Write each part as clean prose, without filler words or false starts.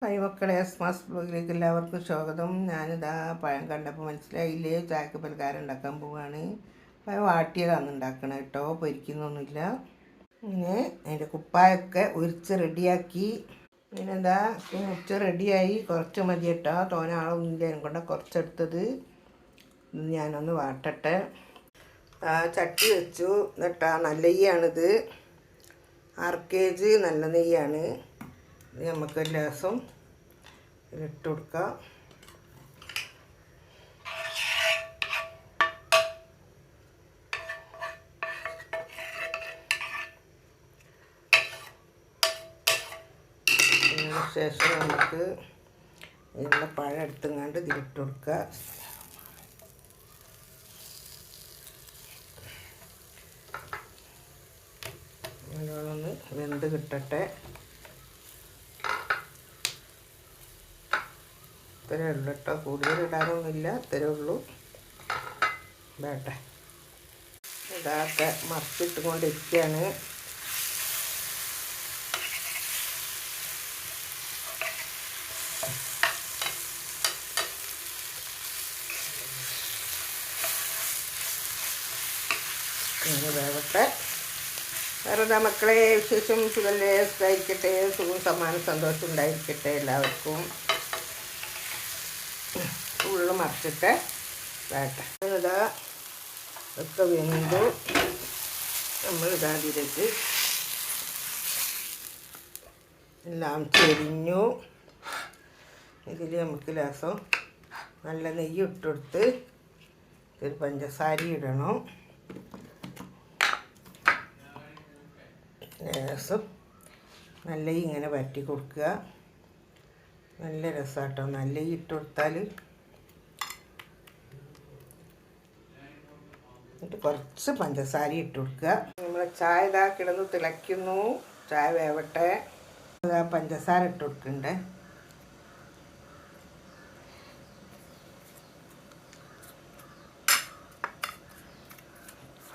Hi മക്കളെ, സ്മാസ് ബ്ലോഗിലേക്ക് എല്ലാവർക്കും സ്വാഗതം. ഞാനിതാ പഴം കണ്ടപ്പോൾ മനസ്സിലായില്ലേ, ചായക്ക് പലഹാരം ഉണ്ടാക്കാൻ പോവുകയാണ്. പഴം വാട്ടിയതാണ് ഉണ്ടാക്കണം കേട്ടോ, പൊരിക്കുന്നൊന്നുമില്ല. ഇങ്ങനെ അതിൻ്റെ കുപ്പായൊക്കെ ഉരിച്ച് റെഡിയാക്കി. ഇങ്ങനെന്താ ഉരിച്ച് റെഡിയായി. കുറച്ച് മതി കേട്ടോ, തോനെ ആളൊന്നുമില്ല കൊണ്ട് കുറച്ചെടുത്തത്. ഞാനൊന്ന് വാട്ടട്ടെ. ചട്ടി വെച്ചു എന്നിട്ടാ. നല്ല നെയ്യാണിത്, 6 kg നല്ല നെയ്യാണ്. നമുക്ക് ലേസം ഇട്ട് കൊടുക്കാം. അതിനുശേഷം നമുക്ക് ഇതിൻ്റെ പഴം എടുത്തുങ്ങാണ്ട് ഇതിലിട്ട് കൊടുക്കുക. നല്ലോണം വെന്ത് കിട്ടട്ടെ. ഇത്രയേ ഉള്ളൂ കേട്ടോ, കൂടുതൽ ഇടാനൊന്നുമില്ല, ഇത്രയേ ഉള്ളൂ. വേട്ടെ, ഇതൊക്കെ മറിച്ചിട്ടുകൊണ്ടിരിക്കുകയാണ്. ഇങ്ങനെ വേവട്ടെ. വേറെ മക്കളെ വിശേഷം സുഖല്ലേ? സുഖമായിരിക്കട്ടെ, സുഖം സമ്മാനം സന്തോഷം ഉണ്ടായിരിക്കട്ടെ എല്ലാവർക്കും. ഫുള്ള് മറിച്ചിട്ട് വേട്ടെ. ഇതാ ഒക്കെ വെന്തു. നമ്മളിതാ ഇതിലേക്ക് എല്ലാം ചെരിഞ്ഞു. ഇതിൽ നമുക്ക് ലേസം നല്ല നെയ്യ് ഇട്ടെടുത്ത് ഇതിൽ പഞ്ചസാര ഇടണം. ലേസം നല്ല ഇങ്ങനെ വറ്റി കൊടുക്കുക. നല്ല രസമാട്ടോ, നല്ല ഇട്ട് കൊടുത്താൽ. എന്നിട്ട് കുറച്ച് പഞ്ചസാര ഇട്ട് കൊടുക്കുക. നമ്മൾ ചായ ഇതാ കിടന്ന് തിളയ്ക്കുന്നു. ചായ വേവട്ടെ. ഇതാ പഞ്ചസാര ഇട്ട് കൊടുക്കണ്ടേ.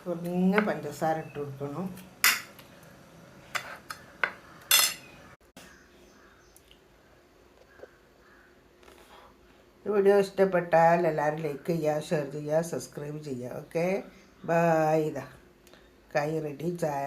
കുറഞ്ഞ പഞ്ചസാര ഇട്ട് കൊടുക്കണം. വീഡിയോ ഇഷ്ടപ്പെട്ടാൽ എല്ലാവരും ലൈക്ക് ചെയ്യുക, ഷെയർ ചെയ്യുക, സബ്സ്ക്രൈബ് ചെയ്യുക. Okay, bye. ഇതാ കൈ റെഡി ചായ.